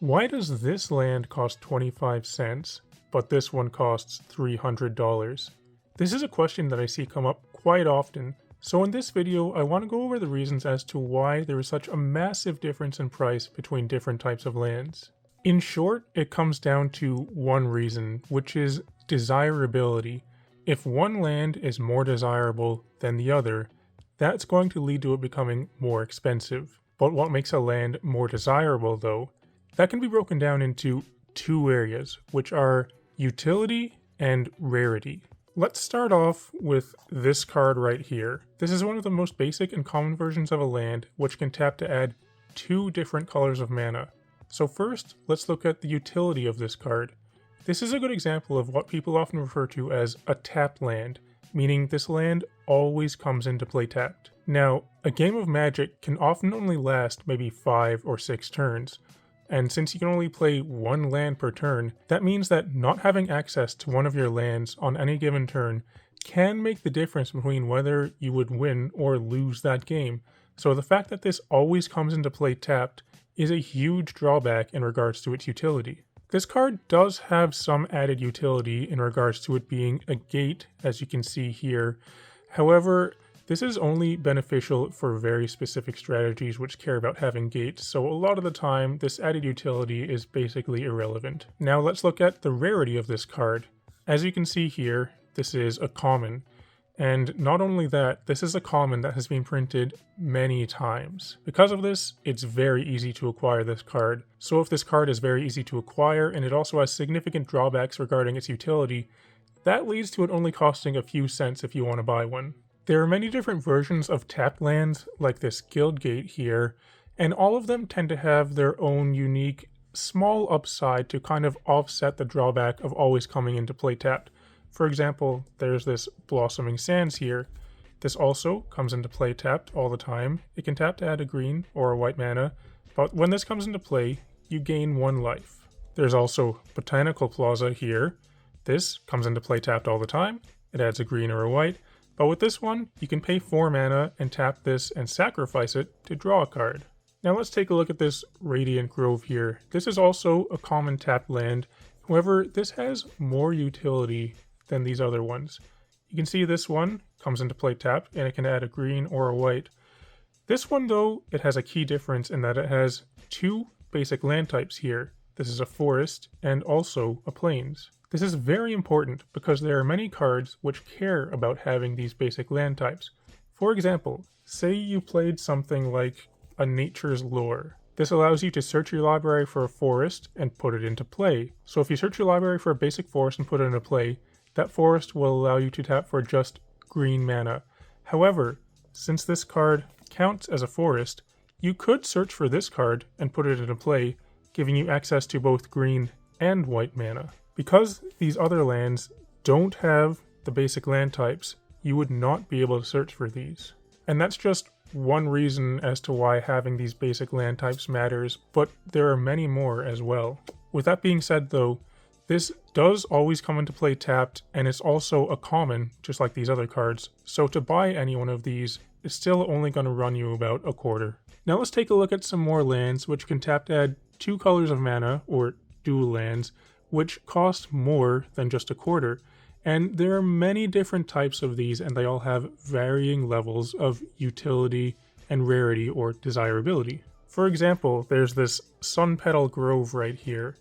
Why does this land cost 25 cents, but this one costs $300? This is a question that I see come up quite often, so in this video I want to go over the reasons as to why there is such a massive difference in price between different types of lands. In short, it comes down to one reason, which is desirability. If one land is more desirable than the other, that's going to lead to it becoming more expensive. But what makes a land more desirable though? That can be broken down into two areas, which are utility and rarity. Let's start off with this card right here. This is one of the most basic and common versions of a land, which can tap to add two different colors of mana. So first, let's look at the utility of this card. This is a good example of what people often refer to as a tap land, meaning this land always comes into play tapped. Now, a game of Magic can often only last maybe 5 or 6 turns, and since you can only play one land per turn, that means that not having access to one of your lands on any given turn can make the difference between whether you would win or lose that game. So the fact that this always comes into play tapped is a huge drawback in regards to its utility. This card does have some added utility in regards to it being a gate, as you can see here. However, this is only beneficial for very specific strategies which care about having gates, so a lot of the time this added utility is basically irrelevant. Now let's look at the rarity of this card. As you can see here, this is a common. And not only that, this is a common that has been printed many times. Because of this, it's very easy to acquire this card. So if this card is very easy to acquire and it also has significant drawbacks regarding its utility, that leads to it only costing a few cents if you want to buy one. There are many different versions of tapped lands, like this Guildgate here, and all of them tend to have their own unique small upside to kind of offset the drawback of always coming into play tapped. For example, there's this Blossoming Sands here. This also comes into play tapped all the time. It can tap to add a green or a white mana, but when this comes into play, you gain 1 life. There's also Botanical Plaza here. This comes into play tapped all the time. It adds a green or a white. But with this one, you can pay 4 mana and tap this and sacrifice it to draw a card. Now let's take a look at this Radiant Grove here. This is also a common tapped land. However, this has more utility than these other ones. You can see this one comes into play tapped and it can add a green or a white. This one though, it has a key difference in that it has 2 basic land types here. This is a forest and also a plains. This is very important because there are many cards which care about having these basic land types. For example, say you played something like a Nature's Lore. This allows you to search your library for a forest and put it into play. So if you search your library for a basic forest and put it into play, that forest will allow you to tap for just green mana. However, since this card counts as a forest, you could search for this card and put it into play, giving you access to both green and white mana. Because these other lands don't have the basic land types, you would not be able to search for these. And that's just one reason as to why having these basic land types matters, but there are many more as well. With that being said though, this does always come into play tapped, and it's also a common, just like these other cards, so to buy any one of these is still only going to run you about a quarter. Now let's take a look at some more lands which can tap to add 2 colors of mana, or dual lands, which cost more than just a quarter. And there are many different types of these, and they all have varying levels of utility and rarity or desirability. For example, there's this Sunpetal Grove right here.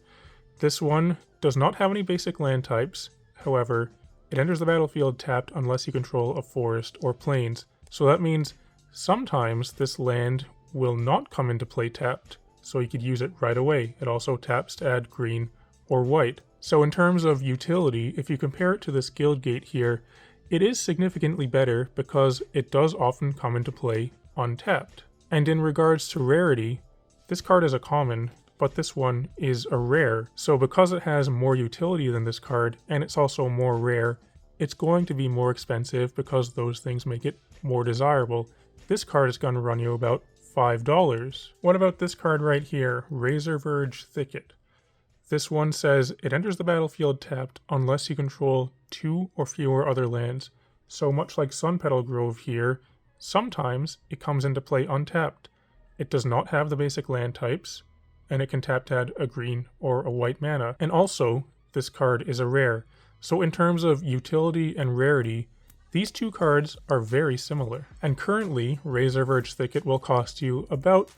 This one does not have any basic land types. However, it enters the battlefield tapped unless you control a forest or plains. So that means sometimes this land will not come into play tapped, so you could use it right away. It also taps to add green or white. So in terms of utility, if you compare it to this Guildgate here, it is significantly better because it does often come into play untapped. And in regards to rarity, this card is a common, but this one is a rare. So because it has more utility than this card, and it's also more rare, it's going to be more expensive because those things make it more desirable. This card is going to run you about $5. What about this card right here, Razor Verge Thicket? This one says it enters the battlefield tapped unless you control 2 or fewer other lands. So much like Sunpetal Grove here, sometimes it comes into play untapped. It does not have the basic land types. and it can tap to add a green or a white mana. And also, this card is a rare. So in terms of utility and rarity, these two cards are very similar. And currently, Razorverge Thicket will cost you about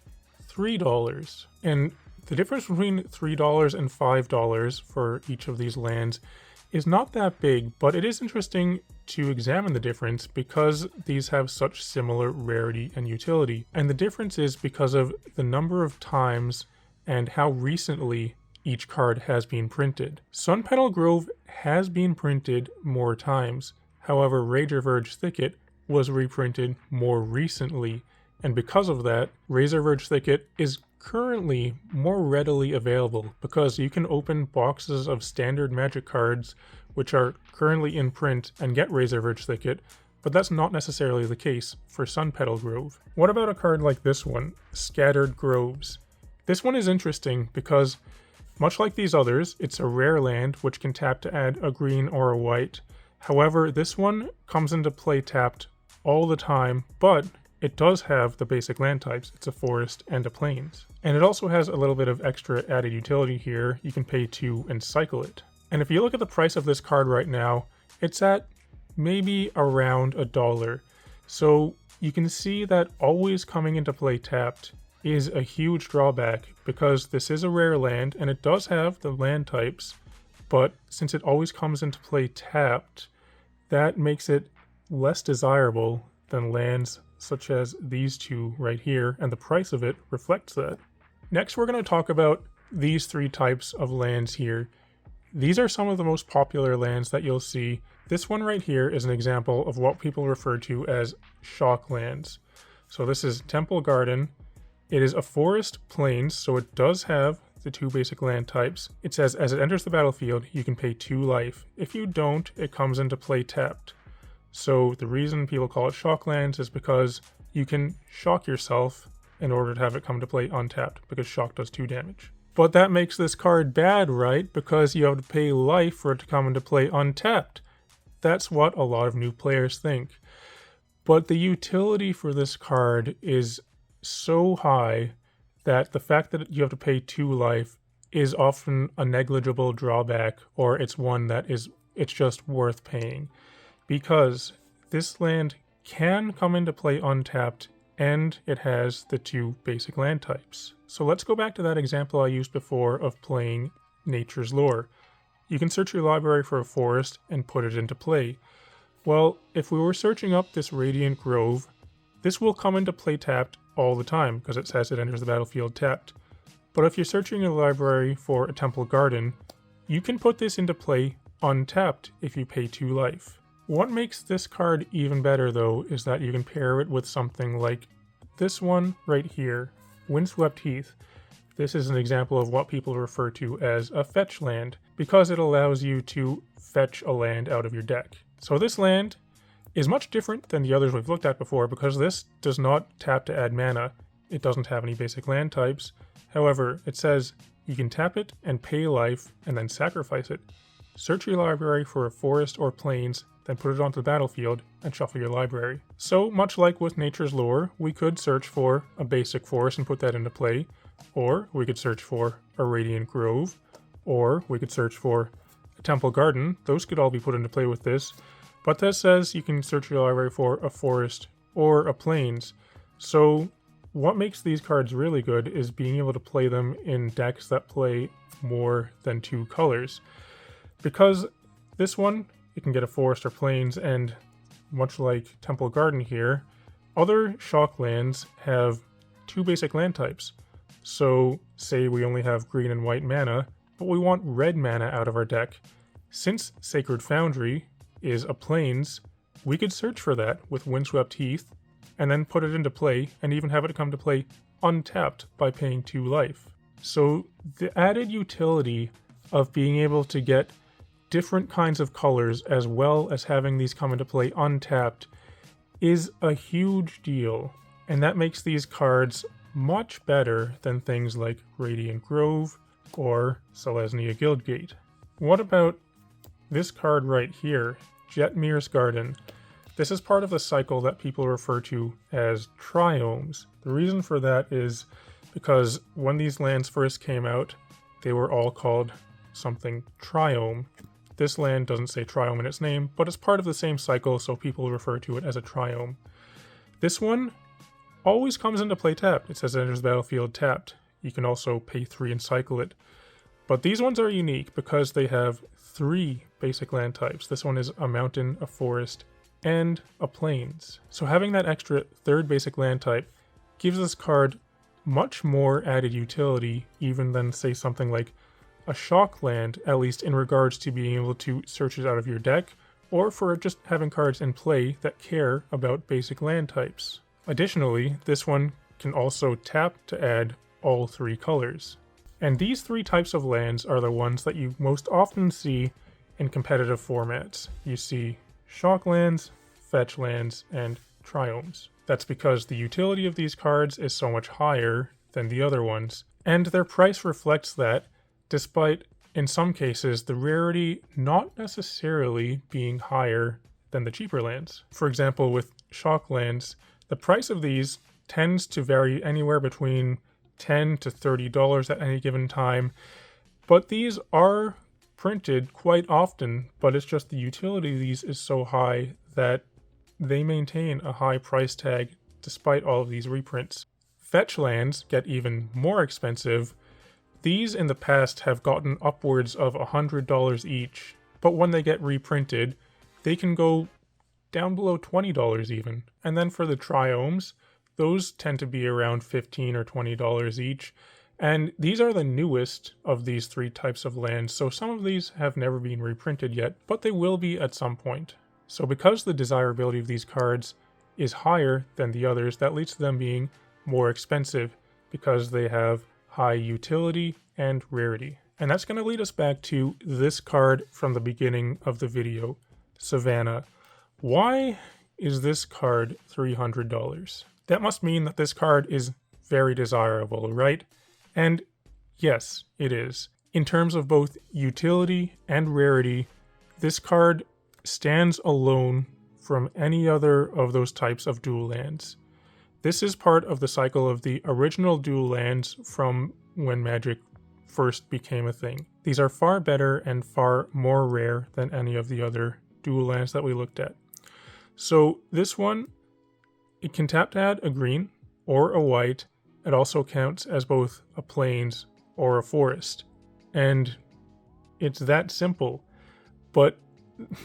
$3. And the difference between $3 and $5 for each of these lands is not that big, but it is interesting to examine the difference because these have such similar rarity and utility. And the difference is because of the number of times and how recently each card has been printed. Sunpetal Grove has been printed more times. However, Razorverge Thicket was reprinted more recently, and because of that, Razorverge Thicket is currently more readily available because you can open boxes of standard Magic cards which are currently in print and get Razorverge Thicket, but that's not necessarily the case for Sunpetal Grove. What about a card like this one, Scattered Groves? This one is interesting because, much like these others, it's a rare land which can tap to add a green or a white. However, this one comes into play tapped all the time, but it does have the basic land types. It's a forest and a plains. And it also has a little bit of extra added utility here. You can pay 2 and cycle it. And if you look at the price of this card right now, it's at maybe around $1. So you can see that always coming into play tapped is a huge drawback because this is a rare land and it does have the land types, but since it always comes into play tapped, that makes it less desirable than lands such as these two right here, and the price of it reflects that. Next, we're going to talk about these 3 types of lands here. These are some of the most popular lands that you'll see. This one right here is an example of what people refer to as Shocklands. So this is Temple Garden. It is a forest plains, so it does have the 2 basic land types. It says as it enters the battlefield, you can pay 2 life. If you don't, it comes into play tapped. So the reason people call it Shocklands is because you can shock yourself in order to have it come to play untapped, because shock does 2 damage. But that makes this card bad, right? Because you have to pay life for it to come into play untapped. That's what a lot of new players think. But the utility for this card is so high that the fact that you have to pay 2 life is often a negligible drawback, or it's one that it's just worth paying. Because this land can come into play untapped, and it has the 2 basic land types. So let's go back to that example I used before of playing Nature's Lore. You can search your library for a forest and put it into play. Well, if we were searching up this Radiant Grove, this will come into play tapped all the time because it says it enters the battlefield tapped. But if you're searching your library for a Temple Garden, you can put this into play untapped if you pay 2 life. What makes this card even better though is that you can pair it with something like this one right here, Windswept Heath. This is an example of what people refer to as a fetch land because it allows you to fetch a land out of your deck. So this land is much different than the others we've looked at before because this does not tap to add mana. It doesn't have any basic land types. However, it says you can tap it and pay life and then sacrifice it. Search your library for a forest or plains, then put it onto the battlefield and shuffle your library. So much like with Nature's Lore, we could search for a basic forest and put that into play, or we could search for a Radiant Grove, or we could search for a Temple Garden. Those could all be put into play with this. But that says you can search your library for a forest or a plains. So what makes these cards really good is being able to play them in decks that play more than 2 colors. Because this one, you can get a forest or plains, and much like Temple Garden here, other Shocklands have 2 basic land types. So say we only have green and white mana, but we want red mana out of our deck. Since Sacred Foundry is a plains, we could search for that with Windswept Heath and then put it into play and even have it come to play untapped by paying 2 life. So the added utility of being able to get different kinds of colors as well as having these come into play untapped is a huge deal, and that makes these cards much better than things like Radiant Grove or Selesnya Guildgate. What about this card right here, Jetmir's Garden? This is part of the cycle that people refer to as triomes. The reason for that is because when these lands first came out, they were all called something triome. This land doesn't say triome in its name, but it's part of the same cycle, so people refer to it as a triome. This one always comes into play tapped. It says it enters the battlefield tapped. You can also pay 3 and cycle it. But these ones are unique because they have 3 basic land types. This one is a mountain, a forest, and a plains. So having that extra 3rd basic land type gives this card much more added utility even than, say, something like a Shockland, at least in regards to being able to search it out of your deck, or for just having cards in play that care about basic land types. Additionally, this one can also tap to add all 3 colors. And these 3 types of lands are the ones that you most often see in competitive formats. You see Shocklands, Fetchlands, and Triomes. That's because the utility of these cards is so much higher than the other ones, and their price reflects that, despite, in some cases, the rarity not necessarily being higher than the cheaper lands. For example, with Shocklands, the price of these tends to vary anywhere between $10 to $30 at any given time, but these are printed quite often, but it's just the utility of these is so high that they maintain a high price tag despite all of these reprints. Fetchlands get even more expensive. These in the past have gotten upwards of $100 each, but when they get reprinted, they can go down below $20 even. And then for the Triomes, those tend to be around $15 or $20 each, and these are the newest of these 3 types of lands, so some of these have never been reprinted yet, but they will be at some point. So because the desirability of these cards is higher than the others, that leads to them being more expensive because they have high utility and rarity. And that's going to lead us back to this card from the beginning of the video, Savannah. Why is this card $300? That must mean that this card is very desirable, right? And yes, it is. In terms of both utility and rarity, this card stands alone from any other of those types of dual lands. This is part of the cycle of the original dual lands from when Magic first became a thing. These are far better and far more rare than any of the other dual lands that we looked at. So this one, it can tap to add a green or a white. It also counts as both a plains or a forest. And it's that simple. But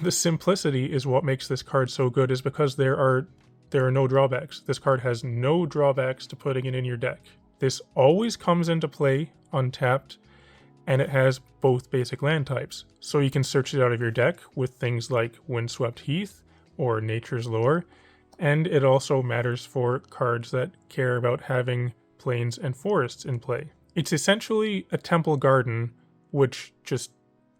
the simplicity is what makes this card so good, is because there are no drawbacks. This card has no drawbacks to putting it in your deck. This always comes into play untapped, and it has both basic land types. So you can search it out of your deck with things like Windswept Heath or Nature's Lore, and it also matters for cards that care about having plains and forests in play. It's essentially a Temple Garden, which just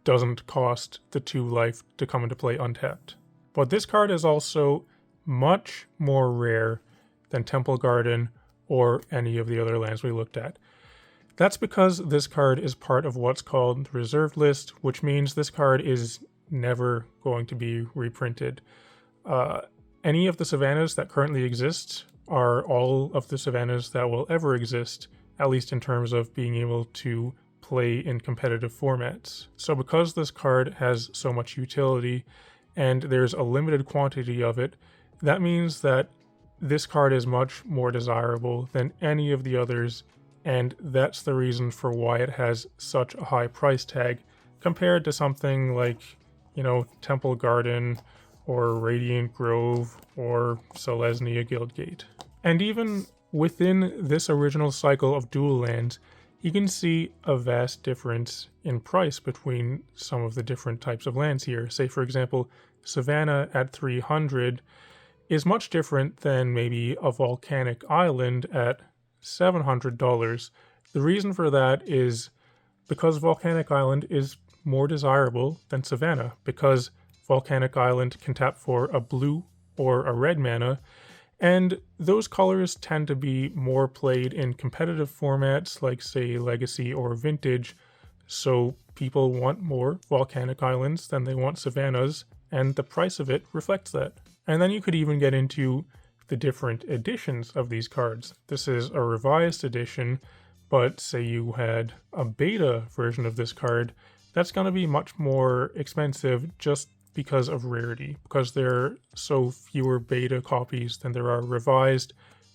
doesn't cost the 2 life to come into play untapped. But this card is also much more rare than Temple Garden or any of the other lands we looked at. That's because this card is part of what's called the reserved list, which means this card is never going to be reprinted. Any of the Savannas that currently exist are all of the Savannas that will ever exist, at least in terms of being able to play in competitive formats. So because this card has so much utility and there's a limited quantity of it, that means that this card is much more desirable than any of the others, and that's the reason for why it has such a high price tag compared to something like, Temple Garden or Radiant Grove or Selesnya Guildgate. And even within this original cycle of dual lands, you can see a vast difference in price between some of the different types of lands here. Say, for example, Savannah at $300 is much different than maybe a volcanic island at $700. The reason for that is because volcanic island is more desirable than Savannah, because volcanic island can tap for a blue or a red mana, and those colors tend to be more played in competitive formats like, say, Legacy or Vintage, so people want more volcanic islands than they want Savannas, and the price of it reflects that. And then you could even get into the different editions of these cards. This is a revised edition But say you had a beta version of this card, that's going to be much more expensive just because of rarity. Because there are so fewer beta copies than there are revised,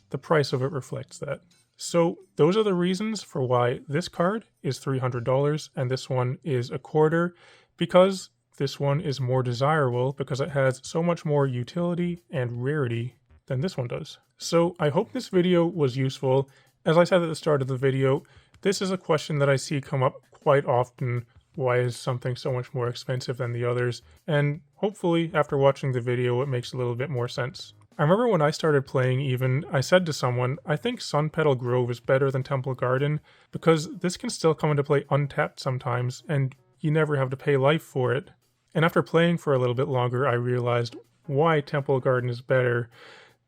the price of it reflects that. So those are the reasons for why this card is $300 and this one is a quarter, because this one is more desirable because it has so much more utility and rarity than this one does. So I hope this video was useful. As I said at the start of the video, this is a question that I see come up quite often. Why is something so much more expensive than the others? And hopefully after watching the video it makes a little bit more sense. I remember when I started playing even, I said to someone, I think Sun Petal Grove is better than Temple Garden because this can still come into play untapped sometimes and you never have to pay life for it. And after playing for a little bit longer, I realized why Temple Garden is better.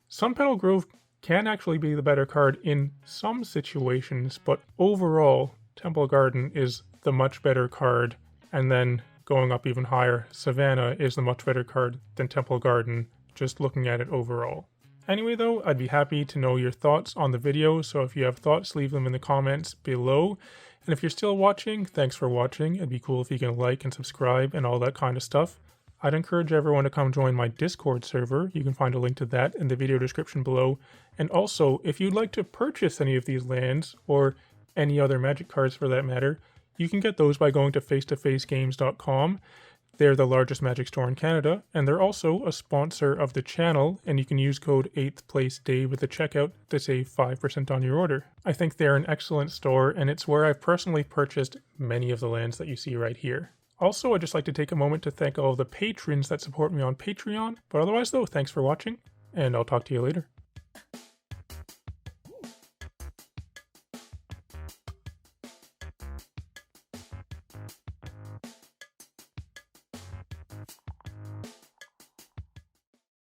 Sun Petal Grove can actually be the better card in some situations, but overall, Temple Garden is the much better card. And then going up even higher, Savannah is the much better card than Temple Garden, just looking at it overall. Anyway though, I'd be happy to know your thoughts on the video, so if you have thoughts, leave them in the comments below. And if you're still watching, thanks for watching. It'd be cool if you can like and subscribe and all that kind of stuff. I'd encourage everyone to come join my Discord server. You can find a link to that in the video description below. And also, if you'd like to purchase any of these lands, or any other Magic cards for that matter, you can get those by going to face2facegames.com. They're the largest Magic store in Canada, and they're also a sponsor of the channel, and you can use code 8th Place Dave at the checkout to save 5% on your order. I think they're an excellent store, and it's where I've personally purchased many of the lands that you see right here. Also, I'd just like to take a moment to thank all of the patrons that support me on Patreon, but otherwise though, thanks for watching, and I'll talk to you later.